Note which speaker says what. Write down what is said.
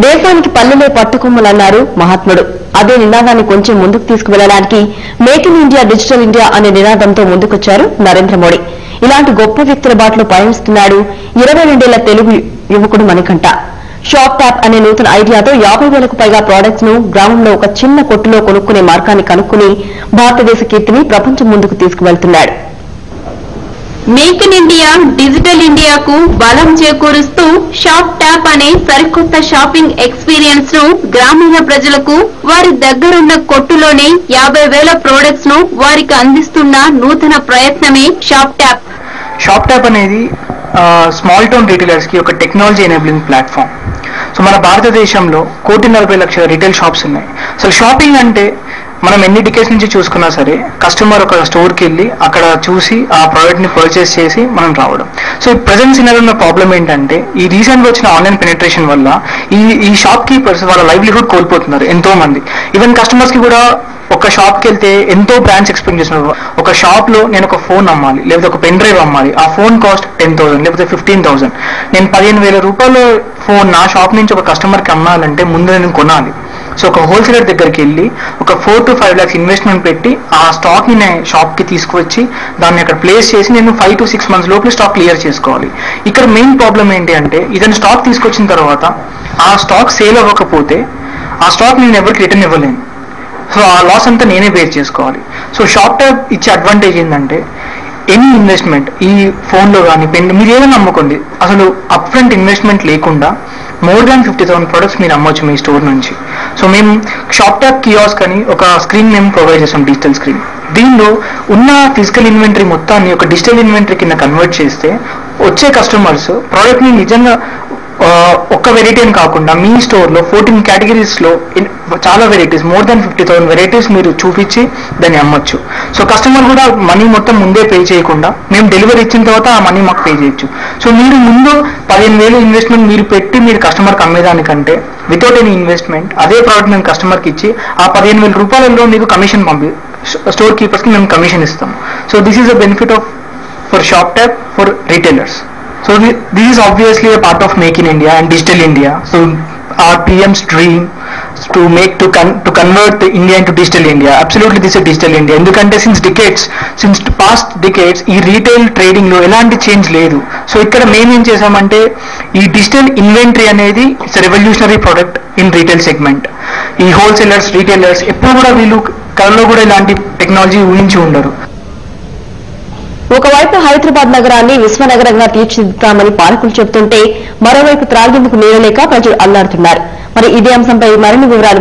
Speaker 1: దేశానికి పల్లెలే పట్టుకొమ్మలన్నారు మహాత్ముడు. అదే నినాదాన్ని కొంచెం ముందుకు తీసుకువెళ్లడానికి make in India digital India అనే నినాదంతో ముందుకొచ్చారు నరేంద్ర మోడీ. ఇలాంటి గొప్ప వ్యక్తుల బాటలో పయనిస్తున్నాడు 22 ఏళ్ల తెలుగు యువకుడు మణికంఠ. షాప్ ట్యాప్ అనే నూతన ఐడియాతో 50,000కు పైగా ప్రొడక్ట్స్ ను గ్రామంలో ఒక చిన్న కొట్టులో కొనుక్కునే మార్గాన్ని కనుక్కుని భారతదేశ కీర్తిని ప్రపంచం ముందుకు తీసుకువెళ్తున్నాడు.
Speaker 2: మేక్ ఇన్ ఇండియా డిజిటల్ ఇండియాకు బలం చేకూరుస్తూ షాప్ ట్యాప్ అనే సరికొత్త షాపింగ్ ఎక్స్పీరియన్స్ ను గ్రామీణ ప్రజలకు వారి దగ్గరున్న కొట్టులోనే 50,000 ప్రొడక్ట్స్ ను వారికి అందిస్తున్న నూతన ప్రయత్నమే షాప్ ట్యాప్.
Speaker 3: షాప్ ట్యాప్ అనేది స్మాల్ టౌన్ రిటైలర్స్ కి ఒక టెక్నాలజీ ఎనేబులింగ్ ప్లాట్ఫామ్. సో మన భారతదేశంలో 1,40,00,000 రిటైల్ షాప్స్ ఉన్నాయి. అసలు షాపింగ్ అంటే మనం ఎన్ని డికేట్స్ నుంచి చూసుకున్నా సరే కస్టమర్ ఒక స్టోర్కి వెళ్ళి అక్కడ చూసి ఆ ప్రోడక్ట్ ని పర్చేస్ చేసి మనం రావడం. సో ప్రెజెంట్ సినారియోలో ఉన్న ప్రాబ్లం ఏంటంటే ఈ రీసెంట్ గా వచ్చిన ఆన్లైన్ పెనిట్రేషన్ వల్ల ఈ షాప్ కీపర్స్ వాళ్ళ లైవ్లీహుడ్ కోల్పోతున్నారు ఎంతో మంది. ఈవెన్ కస్టమర్స్ కి కూడా ఒక షాప్కి వెళ్తే ఎంతో బ్రాండ్స్ ఎక్స్పెక్ట్ చేస్తున్నారు. ఒక షాప్ లో నేను ఒక ఫోన్ అమ్మాలి, లేకపోతే ఒక పెన్ డ్రైవ్ అమ్మాలి, ఆ ఫోన్ కాస్ట్ 10,000 లేకపోతే 15,000. నేను 15,000 రూపాయల ఫోన్ నా షాప్ నుంచి ఒక కస్టమర్ కి అమ్మాలంటే ముందు నేను కొనాలి. సో ఒక హోల్సేలర్ దగ్గరికి వెళ్ళి ఒక 4 to 5 lakhs ఇన్వెస్ట్మెంట్ పెట్టి ఆ స్టాక్ ని నేను షాప్ కి తీసుకువచ్చి దాన్ని అక్కడ ప్లేస్ చేసి నేను 5 to 6 months లోపల స్టాక్ క్లియర్ చేసుకోవాలి. ఇక్కడ మెయిన్ ప్రాబ్లం ఏంటి అంటే ఇతను స్టాక్ తీసుకొచ్చిన తర్వాత ఆ స్టాక్ సేల్ అవ్వకపోతే ఆ స్టాక్ నేను ఎవరికి రిటర్న్ ఇవ్వలేను. సో ఆ లాస్ అంతా నేనే బేర్ చేసుకోవాలి. సో షాప్ ట్యాప్ ఇచ్చే అడ్వాంటేజ్ ఏంటంటే ఎనీ ఇన్వెస్ట్మెంట్ ఈ ఫోన్లో కానీ పెన్ మీరు ఏదైనా అమ్ముకోండి, అసలు అప్ ఫ్రంట్ ఇన్వెస్ట్మెంట్ లేకుండా more than 50,000 ప్రొడక్ట్స్ మీరు అమ్మవచ్చు మీ స్టోర్ నుంచి. సో మేము షాప్ ట్యాప్ కియాస్క్ అని ఒక స్క్రీన్ మేము ప్రొవైడ్ చేస్తాం, డిజిటల్ స్క్రీన్. దీనిలో ఉన్న ఫిజికల్ ఇన్వెంటరీ మొత్తాన్ని ఒక డిజిటల్ ఇన్వెంటరీ కింద కన్వర్ట్ చేస్తే వచ్చే కస్టమర్స్ ప్రోడక్ట్ ని నిజంగా ఒక్క వెరైటీ అని కాకుండా మీ స్టోర్లో 14 కేటగిరీస్లో చాలా వెరైటీస్ more than 50,000 వెరైటీస్ మీరు చూపించి దాన్ని అమ్మొచ్చు. సో కస్టమర్ కూడా మనీ మొత్తం ముందే పే చేయకుండా మేము డెలివరీ ఇచ్చిన తర్వాత ఆ మనీ మాకు పే చేయొచ్చు. సో మీరు ముందు 15,000 ఇన్వెస్ట్మెంట్ మీరు పెట్టి మీరు కస్టమర్కి అమ్మేదానికంటే వితౌట్ ఎనీ ఇన్వెస్ట్మెంట్ అదే ప్రోడక్ట్ మేము కస్టమర్కి ఇచ్చి ఆ 15,000 రూపాయలలో మీకు కమిషన్ స్టోర్ కీపర్స్కి మేము కమిషన్ ఇస్తాం. So this is a benefit for shop tap for retailers. So this is obviously a part of Make in India and Digital India. So our PM's dream to convert the India into Digital India. Absolutely, this is Digital India. ఎందుకంటే since past decades ఈ retail trading లో ఎలాంటి change లేదు. So ఇక్కడ మేము ఏం చేసామంటే ఈ డిజిటల్ ఇన్వెంటరీ అనేది it's revolutionary product in retail segment. ఈ హోల్సేలర్స్ రీటైలర్స్ ఎప్పుడు కూడా వీళ్ళు కళలో కూడా ఇలాంటి టెక్నాలజీ ఊహించి ఉండరు.
Speaker 1: ఒకవైపు హైదరాబాద్ నగరాన్ని విశ్వనగరంగా తీర్చిదిద్దామని పాలకులు చెబుతుంటే మరోవైపు త్రాగేందుకు నీరు లేక ప్రజలు అల్లాడుతున్నారు. మరి ఇదే అంశంపై మరిన్ని వివరాలు